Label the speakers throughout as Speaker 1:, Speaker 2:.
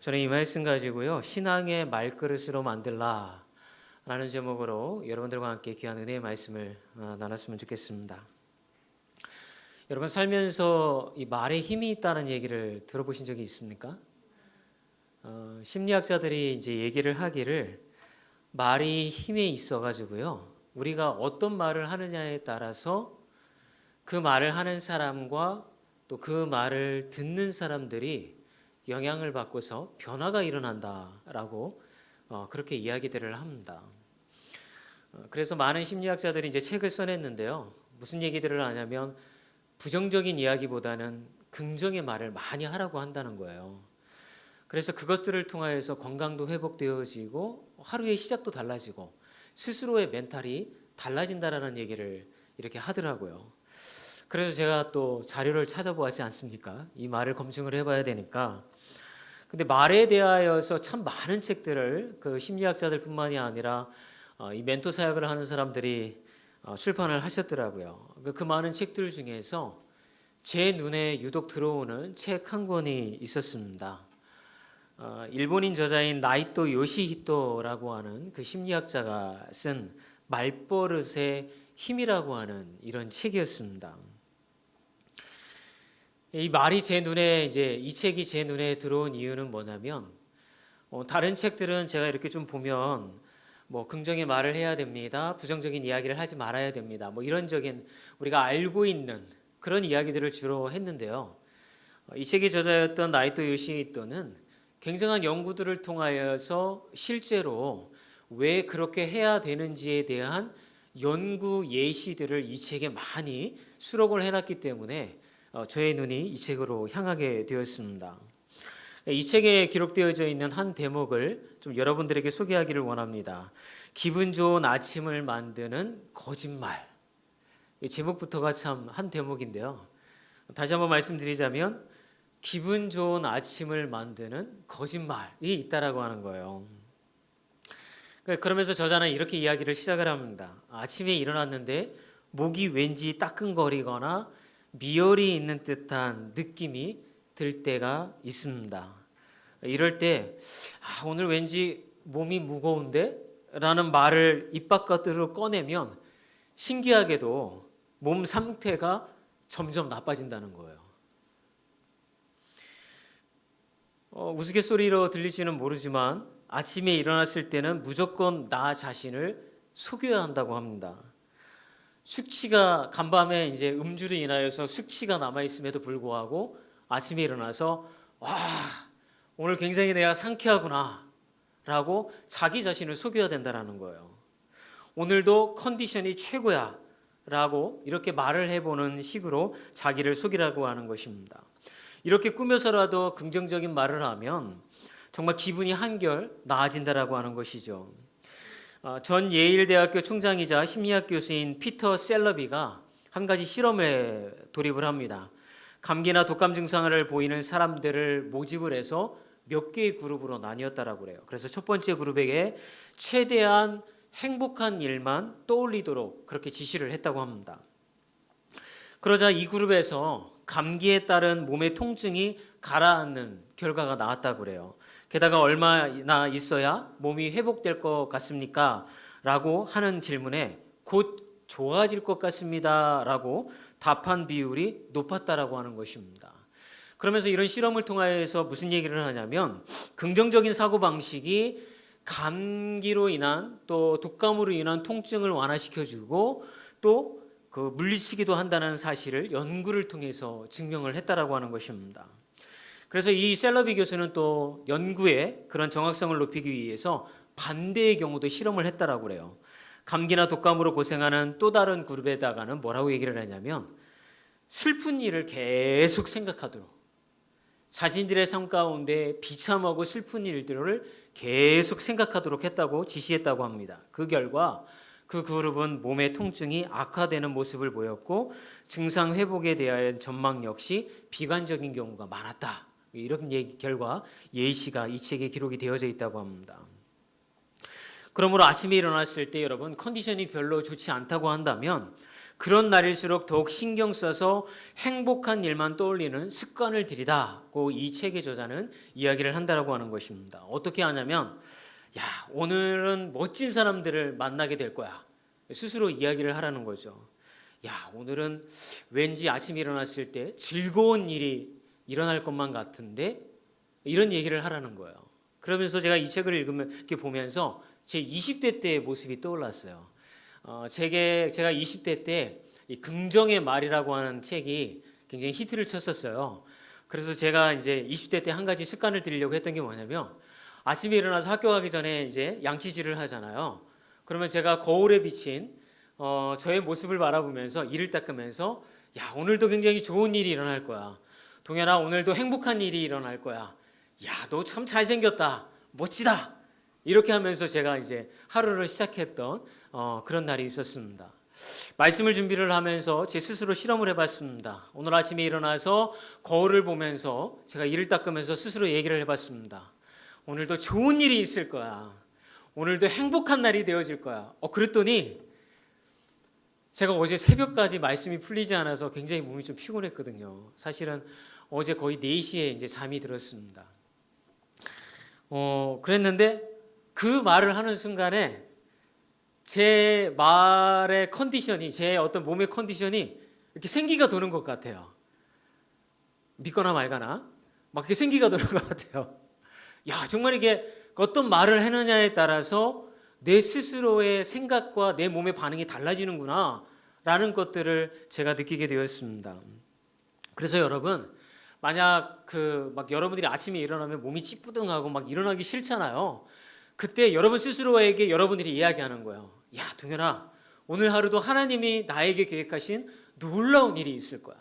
Speaker 1: 저는 이 말씀 가지고요, 신앙의 말그릇으로 만들라 라는 제목으로 여러분들과 함께 귀한 은혜의 말씀을 나눴으면 좋겠습니다. 여러분 살면서 이 말에 힘이 있다는 얘기를 들어보신 적이 있습니까? 심리학자들이 이제 얘기를 하기를 말이 힘에 있어 가지고요, 우리가 어떤 말을 하느냐에 따라서 그 말을 하는 사람과 또 그 말을 듣는 사람들이 영향을 받고서 변화가 일어난다라고 그렇게 이야기들을 합니다. 그래서 많은 심리학자들이 이제 책을 써냈는데요, 무슨 얘기들을 하냐면 부정적인 이야기보다는 긍정의 말을 많이 하라고 한다는 거예요. 그래서 그것들을 통하여서 건강도 회복되어지고 하루의 시작도 달라지고 스스로의 멘탈이 달라진다라는 얘기를 이렇게 하더라고요. 그래서 제가 또 자료를 찾아보았지 않습니까? 이 말을 검증을 해봐야 되니까. 근데 말에 대하여서 참 많은 책들을 그 심리학자들뿐만이 아니라 이 멘토 사역을 하는 사람들이 출판을 하셨더라고요. 그 많은 책들 중에서 제 눈에 유독 들어오는 책 한 권이 있었습니다. 일본인 저자인 나이토 요시히토라고 하는 그 심리학자가 쓴 말버릇의 힘이라고 하는 이런 책이었습니다. 이 말이 제 눈에 이 책이 제 눈에 들어온 이유는 뭐냐면, 다른 책들은 제가 이렇게 좀 보면 뭐 긍정의 말을 해야 됩니다, 부정적인 이야기를 하지 말아야 됩니다, 뭐 이런적인 우리가 알고 있는 그런 이야기들을 주로 했는데요, 이 책의 저자였던 나이토 요시히토는 굉장한 연구들을 통하여서 실제로 왜 그렇게 해야 되는지에 대한 연구 예시들을 이 책에 많이 수록을 해놨기 때문에 저의 눈이 이 책으로 향하게 되었습니다. 이 책에 기록되어져 있는 한 대목을 좀 여러분들에게 소개하기를 원합니다. 기분 좋은 아침을 만드는 거짓말. 이 제목부터가 참 한 대목인데요, 다시 한번 말씀드리자면 기분 좋은 아침을 만드는 거짓말이 있다라고 하는 거예요. 그러면서 저자는 이렇게 이야기를 시작을 합니다. 아침에 일어났는데 목이 왠지 따끔거리거나 미열이 있는 듯한 느낌이 들 때가 있습니다. 이럴 때 오늘 왠지 몸이 무거운데? 라는 말을 입 바깥으로 꺼내면 신기하게도 몸 상태가 점점 나빠진다는 거예요. 우스갯소리로 들릴지는 모르지만 아침에 일어났을 때는 무조건 나 자신을 속여야 한다고 합니다. 숙취가 간밤에 이제 음주로 인하여서 숙취가 남아 있음에도 불구하고 아침에 일어나서 오늘 굉장히 내가 상쾌하구나라고 자기 자신을 속여야 된다라는 거예요. 오늘도 컨디션이 최고야라고 이렇게 말을 해보는 식으로 자기를 속이라고 하는 것입니다. 이렇게 꾸며서라도 긍정적인 말을 하면 정말 기분이 한결 나아진다라고 하는 것이죠. 전 예일대학교 총장이자 심리학 교수인 피터 셀러비가 한 가지 실험에 돌입을 합니다. 감기나 독감 증상을 보이는 사람들을 모집을 해서 몇 개의 그룹으로 나뉘었다라고 그래요. 그래서 첫 번째 그룹에게 최대한 행복한 일만 떠올리도록 그렇게 지시를 했다고 합니다. 그러자 이 그룹에서 감기에 따른 몸의 통증이 가라앉는 결과가 나왔다고 그래요. 게다가 얼마나 있어야 몸이 회복될 것 같습니까? 라고 하는 질문에 곧 좋아질 것 같습니다 라고 답한 비율이 높았다라고 하는 것입니다. 그러면서 이런 실험을 통해서 무슨 얘기를 하냐면, 긍정적인 사고방식이 감기로 인한 또 독감으로 인한 통증을 완화시켜주고 또 그 물리치기도 한다는 사실을 연구를 통해서 증명을 했다라고 하는 것입니다. 그래서 이 셀러비 교수는 또 연구의 그런 정확성을 높이기 위해서 반대의 경우도 실험을 했다라고 그래요. 감기나 독감으로 고생하는 또 다른 그룹에다가는 뭐라고 얘기를 하냐면 슬픈 일을 계속 생각하도록, 자신들의 삶 가운데 비참하고 슬픈 일들을 계속 생각하도록 했다고 지시했다고 합니다. 그 결과 그 그룹은 몸의 통증이 악화되는 모습을 보였고 증상 회복에 대한 전망 역시 비관적인 경우가 많았다. 이런 결과 예시가 이 책에 기록이 되어져 있다고 합니다. 그러므로 아침에 일어났을 때 여러분 컨디션이 별로 좋지 않다고 한다면 그런 날일수록 더욱 신경 써서 행복한 일만 떠올리는 습관을 들이다고 이 책의 저자는 이야기를 한다라고 하는 것입니다. 어떻게 하냐면, 야, 오늘은 멋진 사람들을 만나게 될 거야. 스스로 이야기를 하라는 거죠. 야, 오늘은 왠지 아침에 일어났을 때 즐거운 일이 일어날 것만 같은데, 이런 얘기를 하라는 거예요. 그러면서 제가 이 책을 읽으면 이렇게 보면서 제 20대 때의 모습이 떠올랐어요. 제가 20대 때 이 긍정의 말이라고 하는 책이 굉장히 히트를 쳤었어요. 그래서 제가 이제 20대 때 한 가지 습관을 들이려고 했던 게 뭐냐면, 아침에 일어나서 학교 가기 전에 이제 양치질을 하잖아요. 그러면 제가 거울에 비친 저의 모습을 바라보면서 이를 닦으면서, 야, 오늘도 굉장히 좋은 일이 일어날 거야. 동현아, 오늘도 행복한 일이 일어날 거야. 야, 너 참 잘생겼다. 멋지다. 이렇게 하면서 제가 이제 하루를 시작했던 그런 날이 있었습니다. 말씀을 준비를 하면서 제 스스로 실험을 해봤습니다. 오늘 아침에 일어나서 거울을 보면서 제가 이를 닦으면서 스스로 얘기를 해봤습니다. 오늘도 좋은 일이 있을 거야. 오늘도 행복한 날이 되어질 거야. 그랬더니 제가 어제 새벽까지 말씀이 풀리지 않아서 굉장히 몸이 좀 피곤했거든요. 사실은 어제 거의 4시에 이제 잠이 들었습니다. 그랬는데 그 말을 하는 순간에 제 말의 컨디션이, 제 어떤 몸의 컨디션이 이렇게 생기가 도는 것 같아요. 믿거나 말거나 막 이렇게 생기가 도는 것 같아요. 야, 정말 이게 어떤 말을 하느냐에 따라서 내 스스로의 생각과 내 몸의 반응이 달라지는구나 라는 것들을 제가 느끼게 되었습니다. 그래서 여러분, 만약 막 여러분들이 아침에 일어나면 몸이 찌뿌둥하고 막 일어나기 싫잖아요. 그때 여러분 스스로에게 여러분들이 이야기하는 거예요. 야, 동현아, 오늘 하루도 하나님이 나에게 계획하신 놀라운 일이 있을 거야.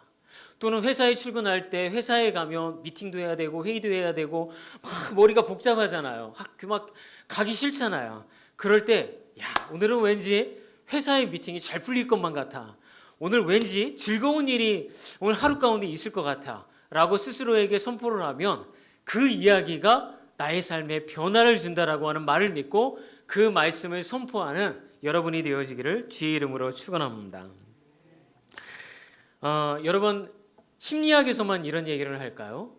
Speaker 1: 또는 회사에 출근할 때 회사에 가면 미팅도 해야 되고 회의도 해야 되고 막 머리가 복잡하잖아요. 학교 막 가기 싫잖아요. 그럴 때, 야, 오늘은 왠지 회사의 미팅이 잘 풀릴 것만 같아. 오늘 왠지 즐거운 일이 오늘 하루 가운데 있을 것 같아 라고 스스로에게 선포를 하면 그 이야기가 나의 삶에 변화를 준다라고 하는 말을 믿고 그 말씀을 선포하는 여러분이 되어지기를 주의 이름으로 축원합니다. 여러분, 심리학에서만 이런 얘기를 할까요?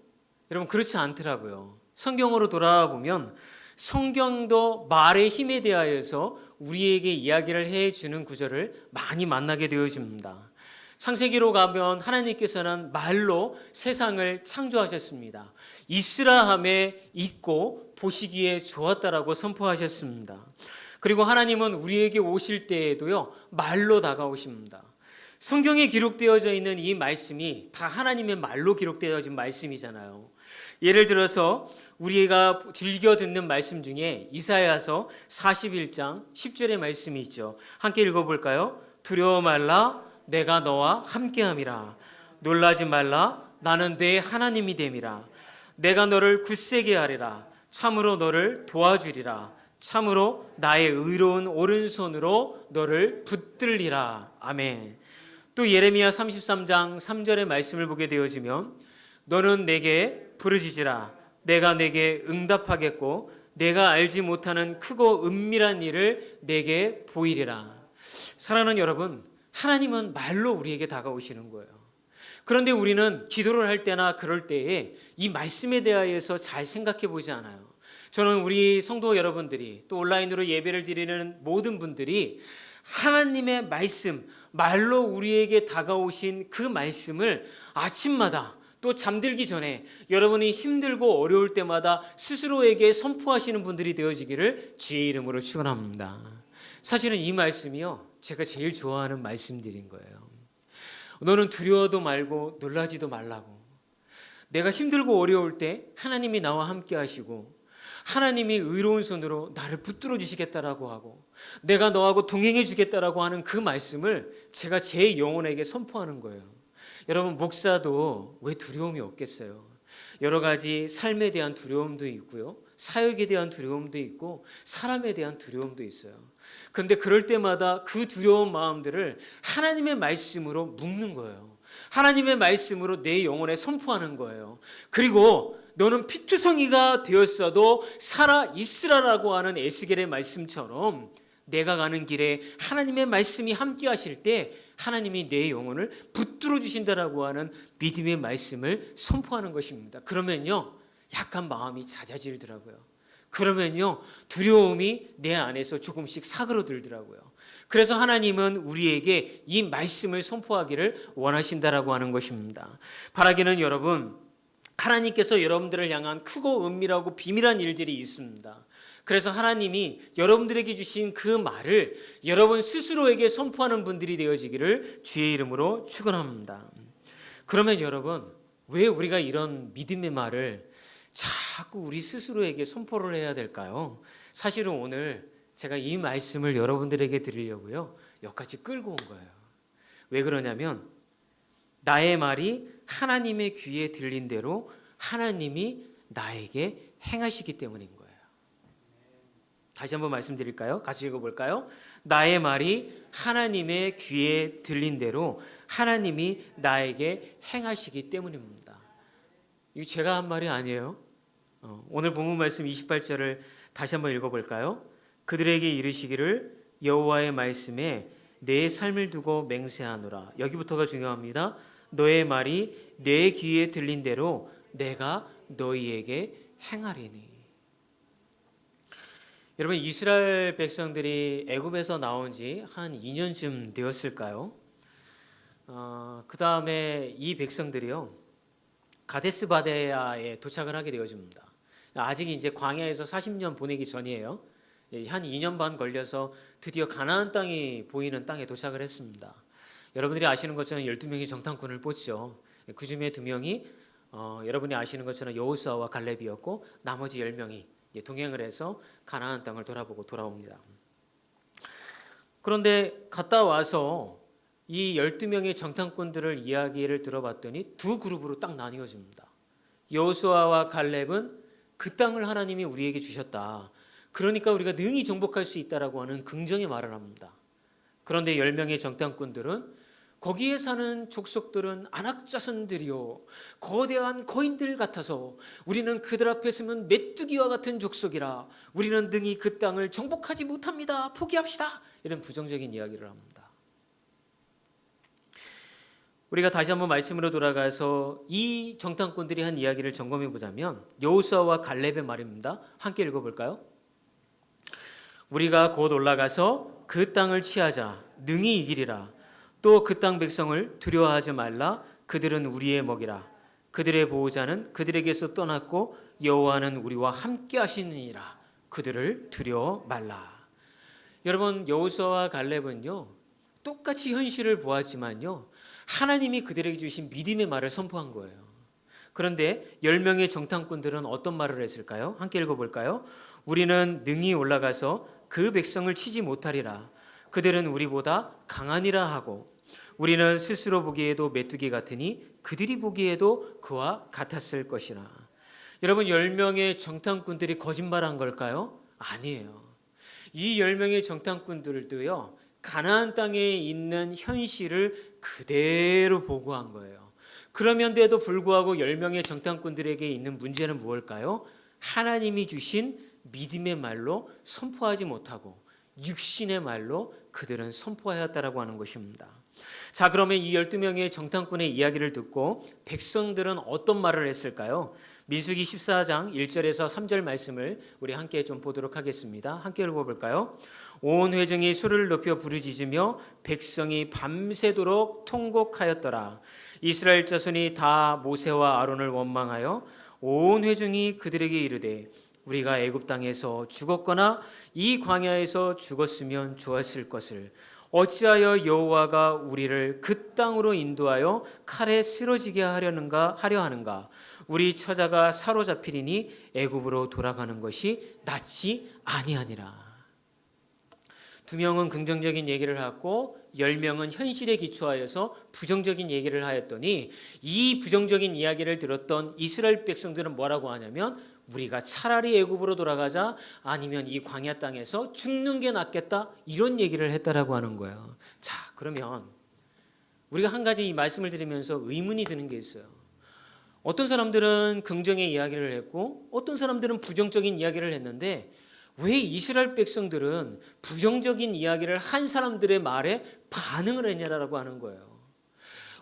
Speaker 1: 여러분, 그렇지 않더라고요. 성경으로 돌아보면 성경도 말의 힘에 대하여서 우리에게 이야기를 해주는 구절을 많이 만나게 되어집니다. 창세기로 가면 하나님께서는 말로 세상을 창조하셨습니다. 있으라 함에 있고 보시기에 좋았다라고 선포하셨습니다. 그리고 하나님은 우리에게 오실 때에도요, 말로 다가오십니다. 성경에 기록되어져 있는 이 말씀이 다 하나님의 말로 기록되어진 말씀이잖아요. 예를 들어서 우리가 즐겨 듣는 말씀 중에 이사야서 41장 10절의 말씀이 있죠. 함께 읽어볼까요? 두려워 말라, 내가 너와 함께함이라. 놀라지 말라, 나는 내 하나님이 됨이라. 내가 너를 굳세게 하리라. 참으로 너를 도와주리라. 참으로 나의 의로운 오른손으로 너를 붙들리라. 아멘. 또 예레미야 33장 3절의 말씀을 보게 되어지면 너는 내게 부르짖으라. 내가 내게 응답하겠고 내가 알지 못하는 크고 은밀한 일을 내게 보이리라. 사랑하는 여러분, 하나님은 말로 우리에게 다가오시는 거예요. 그런데 우리는 기도를 할 때나 그럴 때에 이 말씀에 대하여서 잘 생각해 보지 않아요. 저는 우리 성도 여러분들이 또 온라인으로 예배를 드리는 모든 분들이 하나님의 말씀, 말로 우리에게 다가오신 그 말씀을 아침마다 또 잠들기 전에 여러분이 힘들고 어려울 때마다 스스로에게 선포하시는 분들이 되어지기를 주의 이름으로 축원합니다. 사실은 이 말씀이요, 제가 제일 좋아하는 말씀들인 거예요. 너는 두려워도 말고 놀라지도 말라고. 내가 힘들고 어려울 때 하나님이 나와 함께 하시고 하나님이 의로운 손으로 나를 붙들어 주시겠다라고 하고 내가 너하고 동행해 주겠다라고 하는 그 말씀을 제가 제 영혼에게 선포하는 거예요. 여러분, 목사도 왜 두려움이 없겠어요? 여러 가지 삶에 대한 두려움도 있고요, 사역에 대한 두려움도 있고 사람에 대한 두려움도 있어요. 그런데 그럴 때마다 그 두려운 마음들을 하나님의 말씀으로 묶는 거예요. 하나님의 말씀으로 내 영혼에 선포하는 거예요. 그리고 너는 피투성이가 되었어도 살아 있으라라고 하는 에스겔의 말씀처럼 내가 가는 길에 하나님의 말씀이 함께 하실 때 하나님이 내 영혼을 붙들어 주신다라고 하는 믿음의 말씀을 선포하는 것입니다. 그러면요, 약간 마음이 잦아지더라고요. 그러면요, 두려움이 내 안에서 조금씩 사그러들더라고요. 그래서 하나님은 우리에게 이 말씀을 선포하기를 원하신다라고 하는 것입니다. 바라기는 여러분, 하나님께서 여러분들을 향한 크고 은밀하고 비밀한 일들이 있습니다. 그래서 하나님이 여러분들에게 주신 그 말을 여러분 스스로에게 선포하는 분들이 되어지기를 주의 이름으로 축원합니다. 그러면 여러분, 왜 우리가 이런 믿음의 말을 자꾸 우리 스스로에게 선포를 해야 될까요? 사실은 오늘 제가 이 말씀을 여러분들에게 드리려고요, 여기까지 끌고 온 거예요. 왜 그러냐면 나의 말이 하나님의 귀에 들린 대로 하나님이 나에게 행하시기 때문인 거예요. 다시 한번 말씀드릴까요? 같이 읽어볼까요? 나의 말이 하나님의 귀에 들린 대로 하나님이 나에게 행하시기 때문입니다. 이거 제가 한 말이 아니에요. 오늘 본문 말씀 28절을 다시 한번 읽어볼까요? 그들에게 이르시기를 여호와의 말씀에 내 삶을 두고 맹세하노라. 여기부터가 중요합니다. 너의 말이 내 귀에 들린 대로 내가 너희에게 행하리니. 여러분, 이스라엘 백성들이 애굽에서 나온 지 한 2년쯤 되었을까요? 그 다음에 이 백성들이요, 가데스 바네아에 도착을 하게 되어집니다. 아직 이제 광야에서 40년 보내기 전이에요. 한 2년 반 걸려서 드디어 가나안 땅이 보이는 땅에 도착을 했습니다. 여러분들이 아시는 것처럼 12명이 정탐꾼을 뽑죠. 그 중에 2명이 여러분이 아시는 것처럼 여호수아와 갈렙이었고, 나머지 10명이 동행을 해서 가나안 땅을 돌아보고 돌아옵니다. 그런데 갔다 와서 이 12명의 정탐꾼들을 이야기를 들어봤더니 두 그룹으로 딱 나뉘어집니다. 여호수아와 갈렙은 그 땅을 하나님이 우리에게 주셨다, 그러니까 우리가 능히 정복할 수 있다라고 하는 긍정의 말을 합니다. 그런데 10명의 정탐꾼들은 거기에 사는 족속들은 안악자손들이요, 거대한 거인들 같아서 우리는 그들 앞에 서면 메뚜기와 같은 족속이라 우리는 능히 그 땅을 정복하지 못합니다, 포기합시다, 이런 부정적인 이야기를 합니다. 우리가 다시 한번 말씀으로 돌아가서 이 정탐꾼들이 한 이야기를 점검해 보자면 여호수아와 갈렙의 말입니다. 함께 읽어볼까요? 우리가 곧 올라가서 그 땅을 취하자, 능히 이기리라. 또 그 땅 백성을 두려워하지 말라. 그들은 우리의 먹이라. 그들의 보호자는 그들에게서 떠났고 여호와는 우리와 함께 하시느니라. 그들을 두려워 말라. 여러분, 여호수아와 갈렙은요, 똑같이 현실을 보았지만요, 하나님이 그들에게 주신 믿음의 말을 선포한 거예요. 그런데 10명의 정탐꾼들은 어떤 말을 했을까요? 함께 읽어볼까요? 우리는 능히 올라가서 그 백성을 치지 못하리라. 그들은 우리보다 강하니라 하고 우리는 스스로 보기에도 메뚜기 같으니 그들이 보기에도 그와 같았을 것이라. 여러분, 10명의 정탐꾼들이 거짓말한 걸까요? 아니에요. 이 10명의 정탐꾼들도요, 가나안 땅에 있는 현실을 그대로 보고한 거예요. 그럼에도 불구하고 10명의 정탐꾼들에게 있는 문제는 무엇일까요? 하나님이 주신 믿음의 말로 선포하지 못하고 육신의 말로 그들은 선포하였다라고 하는 것입니다. 자, 그러면 이 12명의 정탐꾼의 이야기를 듣고 백성들은 어떤 말을 했을까요? 민수기 14장 1절에서 3절 말씀을 우리 함께 좀 보도록 하겠습니다. 함께 읽어볼까요? 온 회중이 소리를 높여 부르짖으며 백성이 밤새도록 통곡하였더라. 이스라엘 자손이 다 모세와 아론을 원망하여 온 회중이 그들에게 이르되 우리가 애굽 땅에서 죽었거나 이 광야에서 죽었으면 좋았을 것을 어찌하여 여호와가 우리를 그 땅으로 인도하여 칼에 쓰러지게 하려 하는가? 우리 처자가 사로잡히리니 애굽으로 돌아가는 것이 낫지 아니하니라. 2명은 긍정적인 얘기를 하고 10명은 현실에 기초하여서 부정적인 얘기를 하였더니 이 부정적인 이야기를 들었던 이스라엘 백성들은 뭐라고 하냐면 우리가 차라리 애굽으로 돌아가자, 아니면 이 광야 땅에서 죽는 게 낫겠다, 이런 얘기를 했다라고 하는 거예요. 자, 그러면 우리가 한 가지 이 말씀을 들으면서 의문이 드는 게 있어요. 어떤 사람들은 긍정의 이야기를 했고 어떤 사람들은 부정적인 이야기를 했는데 왜 이스라엘 백성들은 부정적인 이야기를 한 사람들의 말에 반응을 했냐라고 하는 거예요.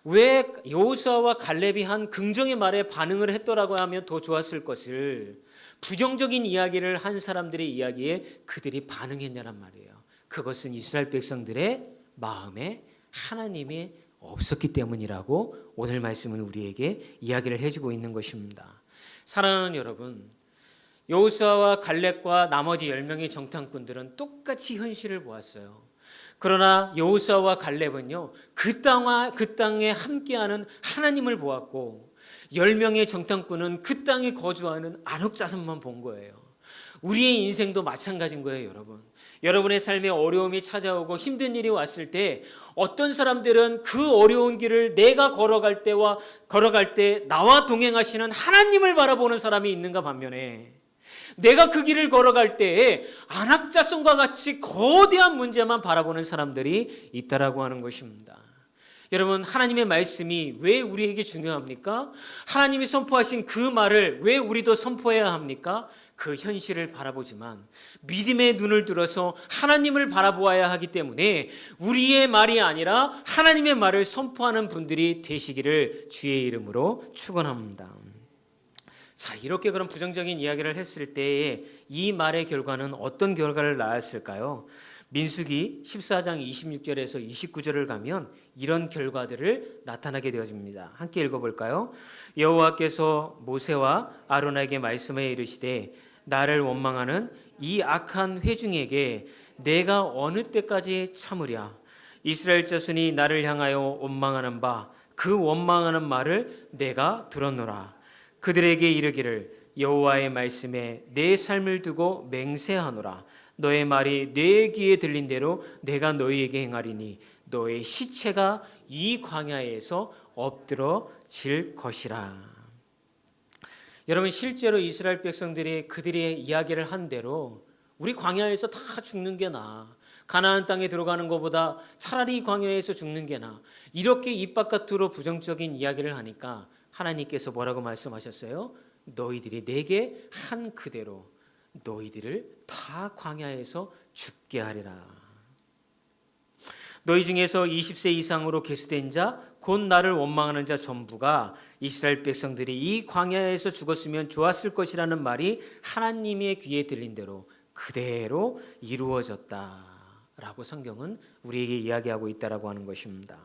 Speaker 1: 왜 여호수아와 갈렙이 한 긍정의 말에 반응을 했더라고 하면 더 좋았을 것을 부정적인 이야기를 한 사람들의 이야기에 그들이 반응했냐란 말이에요. 그것은 이스라엘 백성들의 마음에 하나님이 없었기 때문이라고 오늘 말씀은 우리에게 이야기를 해주고 있는 것입니다. 사랑하는 여러분, 여호수아와 갈렙과 나머지 10명의 정탐꾼들은 똑같이 현실을 보았어요. 그러나 여호수아와 갈렙은요, 그 땅에 함께하는 하나님을 보았고 10명의 정탐꾼은 그 땅에 거주하는 안옥 자손만 본 거예요. 우리의 인생도 마찬가지인 거예요, 여러분. 여러분의 삶에 어려움이 찾아오고 힘든 일이 왔을 때 어떤 사람들은 그 어려운 길을 내가 걸어갈 때 나와 동행하시는 하나님을 바라보는 사람이 있는가 반면에 내가 그 길을 걸어갈 때에 안악자손과 같이 거대한 문제만 바라보는 사람들이 있다라고 하는 것입니다. 여러분, 하나님의 말씀이 왜 우리에게 중요합니까? 하나님이 선포하신 그 말을 왜 우리도 선포해야 합니까? 그 현실을 바라보지만 믿음의 눈을 들어서 하나님을 바라보아야 하기 때문에 우리의 말이 아니라 하나님의 말을 선포하는 분들이 되시기를 주의 이름으로 축원합니다. 자, 이렇게 그런 부정적인 이야기를 했을 때에 이 말의 결과는 어떤 결과를 낳았을까요? 민수기 14장 26절에서 29절을 가면 이런 결과들을 나타나게 되어집니다. 함께 읽어볼까요? 여호와께서 모세와 아론에게 말씀해 이르시되 나를 원망하는 이 악한 회중에게 내가 어느 때까지 참으랴? 이스라엘 자손이 나를 향하여 원망하는 바 그 원망하는 말을 내가 들었노라. 그들에게 이르기를 여호와의 말씀에 내 삶을 두고 맹세하노라. 너의 말이 내 귀에 들린 대로 내가 너희에게 행하리니 너의 시체가 이 광야에서 엎드러질 것이라. 여러분, 실제로 이스라엘 백성들이 그들의 이야기를 한 대로 우리 광야에서 다 죽는 게 나아, 가나안 땅에 들어가는 것보다 차라리 광야에서 죽는 게 나아, 이렇게 입 바깥으로 부정적인 이야기를 하니까 하나님께서 뭐라고 말씀하셨어요? 너희들이 내게 한 그대로 너희들을 다 광야에서 죽게 하리라. 너희 중에서 20세 이상으로 계수된 자 곧 나를 원망하는 자 전부가 이스라엘 백성들이 이 광야에서 죽었으면 좋았을 것이라는 말이 하나님의 귀에 들린 대로 그대로 이루어졌다라고 성경은 우리에게 이야기하고 있다라고 하는 것입니다.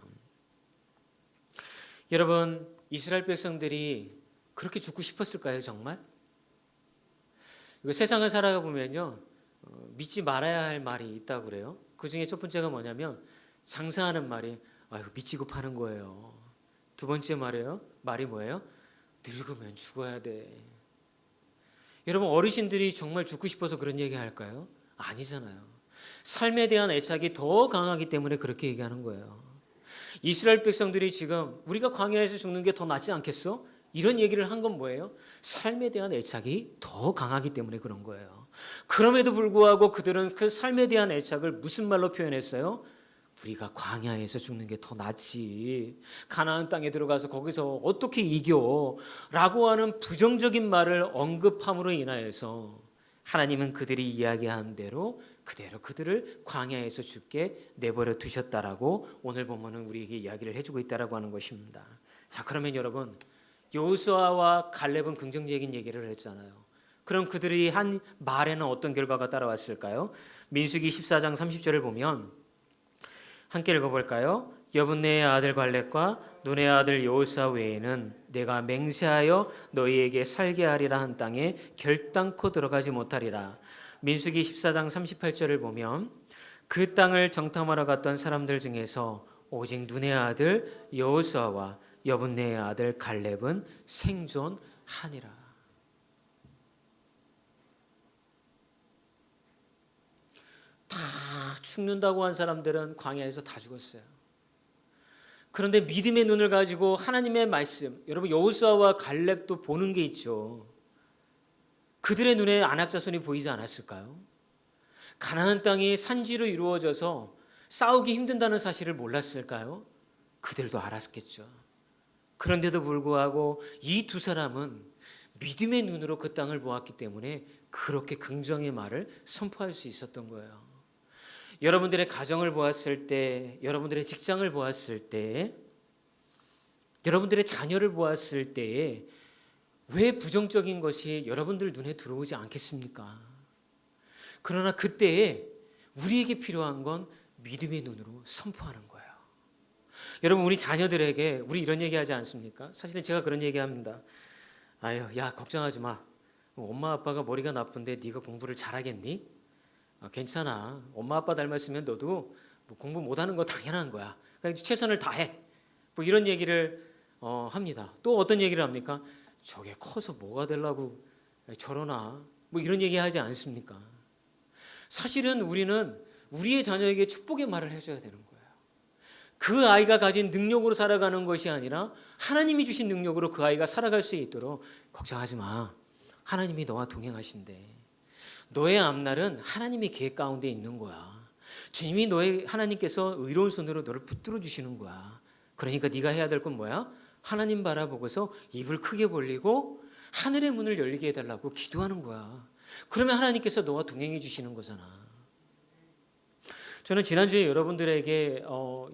Speaker 1: 여러분, 이스라엘 백성들이 그렇게 죽고 싶었을까요, 정말? 세상을 살아가 보면요, 믿지 말아야 할 말이 있다고 그래요. 그 중에 첫 번째가 뭐냐면 장사하는 말이 미치고 파는 거예요. 두 번째 말이 뭐예요? 늙으면 죽어야 돼. 여러분, 어르신들이 정말 죽고 싶어서 그런 얘기 할까요? 아니잖아요. 삶에 대한 애착이 더 강하기 때문에 그렇게 얘기하는 거예요. 이스라엘 백성들이 지금 우리가 광야에서 죽는 게 더 낫지 않겠어? 이런 얘기를 한 건 뭐예요? 삶에 대한 애착이 더 강하기 때문에 그런 거예요. 그럼에도 불구하고 그들은 그 삶에 대한 애착을 무슨 말로 표현했어요? 우리가 광야에서 죽는 게 더 낫지, 가나안 땅에 들어가서 거기서 어떻게 이겨? 라고 하는 부정적인 말을 언급함으로 인하여서 하나님은 그들이 이야기한 대로 그대로 그들을 광야에서 죽게 내버려 두셨다라고 오늘 본문은 우리에게 이야기를 해주고 있다라고 하는 것입니다. 자, 그러면 여러분, 여호수아와 갈렙은 긍정적인 얘기를 했잖아요. 그럼 그들이 한 말에는 어떤 결과가 따라왔을까요? 민수기 14장 30절을 보면 함께 읽어볼까요? 여분네의 아들 갈렙과 눈의 아들 여호수아 외에는 내가 맹세하여 너희에게 살게 하리라 한 땅에 결단코 들어가지 못하리라. 민수기 14장 38절을 보면 그 땅을 정탐하러 갔던 사람들 중에서 오직 눈의 아들 여호수아와 여분네의 아들 갈렙은 생존하니라. 다 죽는다고 한 사람들은 광야에서 다 죽었어요. 그런데 믿음의 눈을 가지고 하나님의 말씀, 여러분 여호수아와 갈렙도 보는 게 있죠. 그들의 눈에 안악자손이 보이지 않았을까요? 가나안 땅이 산지로 이루어져서 싸우기 힘든다는 사실을 몰랐을까요? 그들도 알았겠죠. 그런데도 불구하고 이 두 사람은 믿음의 눈으로 그 땅을 보았기 때문에 그렇게 긍정의 말을 선포할 수 있었던 거예요. 여러분들의 가정을 보았을 때, 여러분들의 직장을 보았을 때, 여러분들의 자녀를 보았을 때에 왜 부정적인 것이 여러분들 눈에 들어오지 않겠습니까? 그러나 그때에 우리에게 필요한 건 믿음의 눈으로 선포하는 거예요. 여러분, 우리 자녀들에게 우리 이런 얘기하지 않습니까? 사실은 제가 그런 얘기합니다. 아유, 야, 걱정하지 마. 엄마 아빠가 머리가 나쁜데 네가 공부를 잘하겠니? 괜찮아. 엄마 아빠 닮았으면 너도 뭐 공부 못하는 거 당연한 거야. 그냥 최선을 다해. 뭐 이런 얘기를 합니다. 또 어떤 얘기를 합니까? 저게 커서 뭐가 되려고 저러나? 뭐 이런 얘기 하지 않습니까? 사실은 우리는 우리의 자녀에게 축복의 말을 해줘야 되는 거예요. 그 아이가 가진 능력으로 살아가는 것이 아니라 하나님이 주신 능력으로 그 아이가 살아갈 수 있도록 걱정하지 마. 하나님이 너와 동행하신대. 너의 앞날은 하나님의 계획 가운데 있는 거야. 주님이 하나님께서 의로운 손으로 너를 붙들어 주시는 거야. 그러니까 네가 해야 될 건 뭐야? 하나님 바라보고서 입을 크게 벌리고 하늘의 문을 열리게 해달라고 기도하는 거야. 그러면 하나님께서 너와 동행해 주시는 거잖아. 저는 지난주에 여러분들에게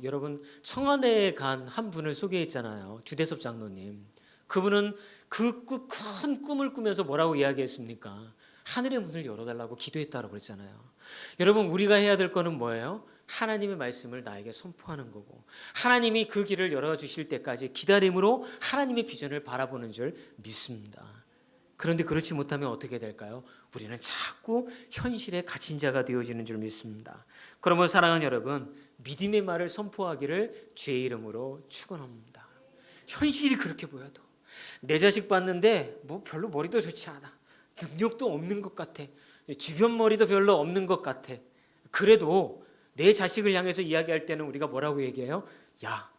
Speaker 1: 여러분 청와대에 간 한 분을 소개했잖아요. 주대섭 장로님. 그분은 그 큰 꿈을 꾸면서 뭐라고 이야기했습니까? 하늘의 문을 열어달라고 기도했다고 그랬잖아요. 여러분, 우리가 해야 될 거는 뭐예요? 하나님의 말씀을 나에게 선포하는 거고, 하나님이 그 길을 열어주실 때까지 기다림으로 하나님의 비전을 바라보는 줄 믿습니다. 그런데 그렇지 못하면 어떻게 될까요? 우리는 자꾸 현실에 갇힌 자가 되어지는 줄 믿습니다. 그러면 사랑하는 여러분, 믿음의 말을 선포하기를 주의 이름으로 축원합니다. 현실이 그렇게 보여도 내 자식 봤는데 뭐 별로 머리도 좋지 않아. 능력도 없는 것 같아. 주변 머리도 별로 없는 것 같아. 그래도 내 자식을 향해서 이야기할 때는 우리가 뭐라고 얘기해요? 야,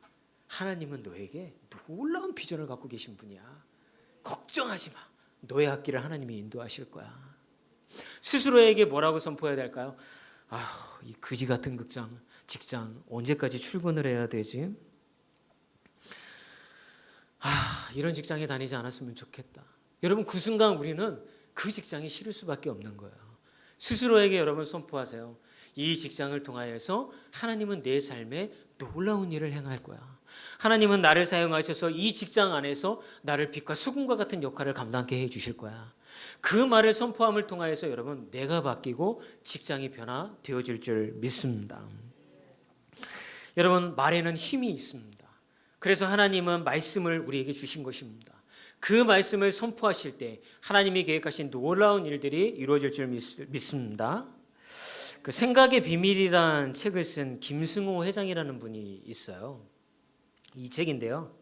Speaker 1: 하나님은 너에게 놀라운 비전을 갖고 계신 분이야. 걱정하지 마. 너의 앞길을 하나님이 인도하실 거야. 스스로에게 뭐라고 선포해야 될까요? 이 그지 같은 직장 언제까지 출근을 해야 되지? 이런 직장에 다니지 않았으면 좋겠다. 여러분, 그 순간 우리는 그 직장이 싫을 수밖에 없는 거예요. 스스로에게 여러분 선포하세요. 이 직장을 통하여서 하나님은 내 삶에 놀라운 일을 행할 거야. 하나님은 나를 사용하셔서 이 직장 안에서 나를 빛과 소금과 같은 역할을 감당하게 해주실 거야. 그 말을 선포함을 통하여서 여러분, 내가 바뀌고 직장이 변화되어질 줄 믿습니다. 여러분, 말에는 힘이 있습니다. 그래서 하나님은 말씀을 우리에게 주신 것입니다. 그 말씀을 선포하실 때 하나님이 계획하신 놀라운 일들이 이루어질 줄 믿습니다. 그 생각의 비밀이라는 책을 쓴 김승호 회장이라는 분이 있어요. 이 책인데요,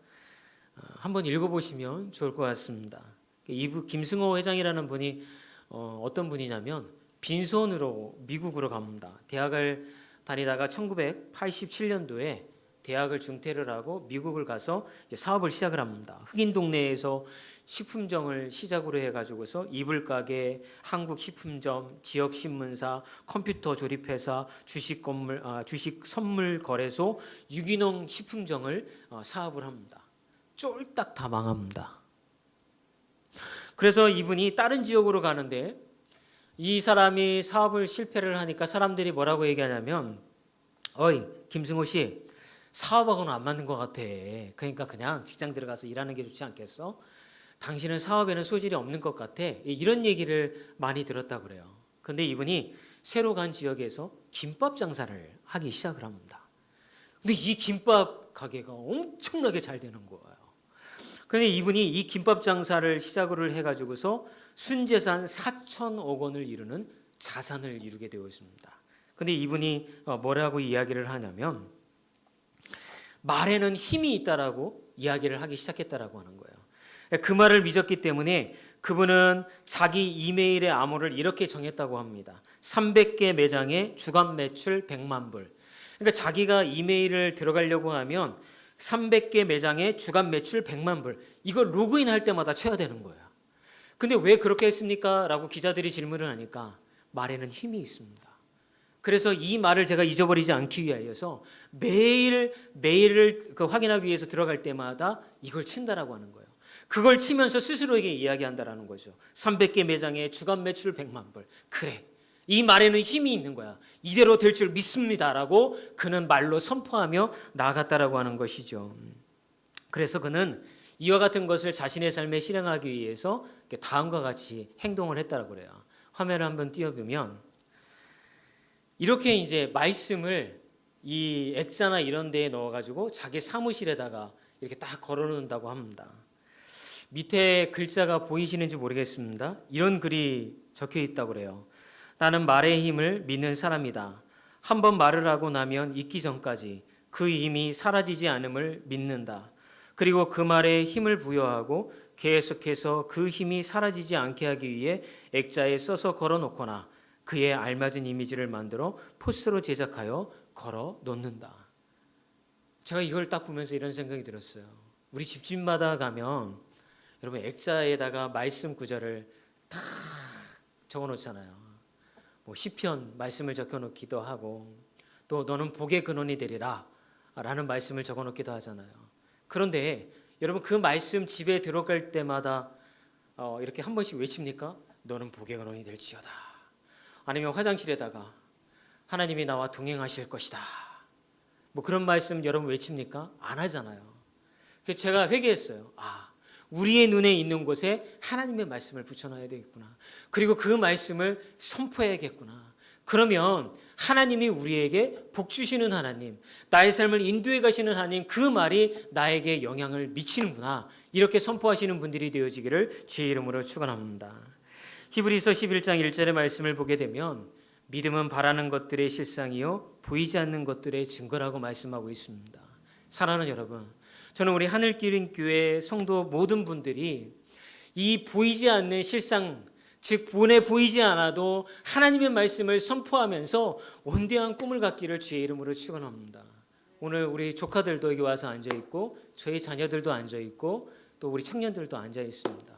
Speaker 1: 한번 읽어보시면 좋을 것 같습니다. 김승호 회장이라는 분이 어떤 분이냐면 빈손으로 미국으로 갑니다. 대학을 다니다가 1987년도에 대학을 중퇴를 하고 미국을 가서 이제 사업을 시작을 합니다. 흑인 동네에서 식품점을 시작으로 해가지고서 이불 가게, 한국 식품점, 지역 신문사, 컴퓨터 조립회사, 주식 선물 거래소, 유기농 식품점을 사업을 합니다. 쫄딱 다 망합니다. 그래서 이분이 다른 지역으로 가는데 이 사람이 사업을 실패를 하니까 사람들이 뭐라고 얘기하냐면, 어이 김승호 씨, 사업하고는 안 맞는 것 같아. 그러니까 그냥 직장 들어가서 일하는 게 좋지 않겠어? 당신은 사업에는 소질이 없는 것 같아. 이런 얘기를 많이 들었다고 그래요. 근데 이분이 새로 간 지역에서 김밥 장사를 하기 시작을 합니다. 근데 이 김밥 가게가 엄청나게 잘 되는 거예요. 근데 이분이 이 김밥 장사를 시작으로 해가지고서 순재산 4천억 원을 이루는 자산을 이루게 되었습니다. 근데 이분이 뭐라고 이야기를 하냐면, 말에는 힘이 있다라고 이야기를 하기 시작했다라고 하는 거예요. 그 말을 믿었기 때문에 그분은 자기 이메일의 암호를 이렇게 정했다고 합니다. 300개 매장에 주간 매출 100만 불. 그러니까 자기가 이메일을 들어가려고 하면 300개 매장에 주간 매출 100만 불. 이걸 로그인할 때마다 쳐야 되는 거예요. 근데 왜 그렇게 했습니까? 라고 기자들이 질문을 하니까 말에는 힘이 있습니다. 그래서 이 말을 제가 잊어버리지 않기 위하여서 매일 메일을 확인하기 위해서 들어갈 때마다 이걸 친다라고 하는 거예요. 그걸 치면서 스스로에게 이야기한다라는 거죠. 300개 매장에 주간 매출 100만 불. 그래. 이 말에는 힘이 있는 거야. 이대로 될 줄 믿습니다라고 그는 말로 선포하며 나아갔다라고 하는 것이죠. 그래서 그는 이와 같은 것을 자신의 삶에 실행하기 위해서 다음과 같이 행동을 했다라고 그래요. 화면을 한번 띄워보면 이렇게 이제 말씀을 이 액자나 이런 데에 넣어가지고 자기 사무실에다가 이렇게 딱 걸어놓는다고 합니다. 밑에 글자가 보이시는지 모르겠습니다. 이런 글이 적혀 있다고 그래요. 나는 말의 힘을 믿는 사람이다. 한번 말을 하고 나면 잊기 전까지 그 힘이 사라지지 않음을 믿는다. 그리고 그 말에 힘을 부여하고 계속해서 그 힘이 사라지지 않게 하기 위해 액자에 써서 걸어놓거나 그에 알맞은 이미지를 만들어 포스터로 제작하여 걸어 놓는다. 제가 이걸 딱 보면서 이런 생각이 들었어요. 우리 집집마다 가면 여러분 액자에다가 말씀 구절을 다 적어 놓잖아요. 뭐 시편 말씀을 적혀 놓기도 하고 또 너는 복의 근원이 되리라 라는 말씀을 적어 놓기도 하잖아요. 그런데 여러분 그 말씀 집에 들어갈 때마다 이렇게 한 번씩 외칩니까? 너는 복의 근원이 될지어다. 아니면 화장실에다가 하나님이 나와 동행하실 것이다. 뭐 그런 말씀 여러분 외칩니까? 안 하잖아요. 그래서 제가 회개했어요. 우리의 눈에 있는 곳에 하나님의 말씀을 붙여놔야 되겠구나. 그리고 그 말씀을 선포해야겠구나. 그러면 하나님이 우리에게 복 주시는 하나님, 나의 삶을 인도해 가시는 하나님, 그 말이 나에게 영향을 미치는구나. 이렇게 선포하시는 분들이 되어지기를 주의 이름으로 축원합니다. 히브리서 11장 1절의 말씀을 보게 되면 믿음은 바라는 것들의 실상이요 보이지 않는 것들의 증거라고 말씀하고 있습니다. 사랑하는 여러분, 저는 우리 하늘기린교회 성도 모든 분들이 이 보이지 않는 실상, 즉 본에 보이지 않아도 하나님의 말씀을 선포하면서 원대한 꿈을 갖기를 주의 이름으로 축원합니다. 오늘 우리 조카들도 여기 와서 앉아 있고 저희 자녀들도 앉아 있고 또 우리 청년들도 앉아 있습니다.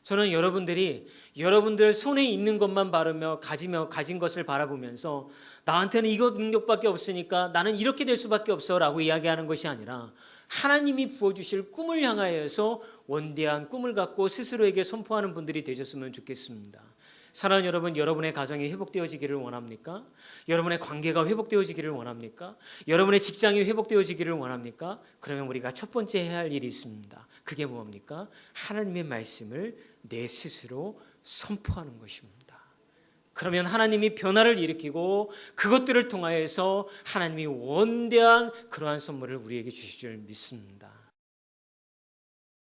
Speaker 1: 저는 여러분들이 여러분들 손에 있는 것만 바르며 가진 것을 바라보면서 나한테는 이거 능력밖에 없으니까 나는 이렇게 될 수밖에 없어라고 이야기하는 것이 아니라 하나님이 부어주실 꿈을 향하여서 원대한 꿈을 갖고 스스로에게 선포하는 분들이 되셨으면 좋겠습니다. 사랑하는 여러분, 여러분의 가정이 회복되어지기를 원합니까? 여러분의 관계가 회복되어지기를 원합니까? 여러분의 직장이 회복되어지기를 원합니까? 그러면 우리가 첫 번째 해야 할 일이 있습니다. 그게 뭡니까? 하나님의 말씀을 내 스스로 선포하는 것입니다. 그러면 하나님이 변화를 일으키고 그것들을 통하여서 하나님이 원대한 그러한 선물을 우리에게 주실 줄 믿습니다.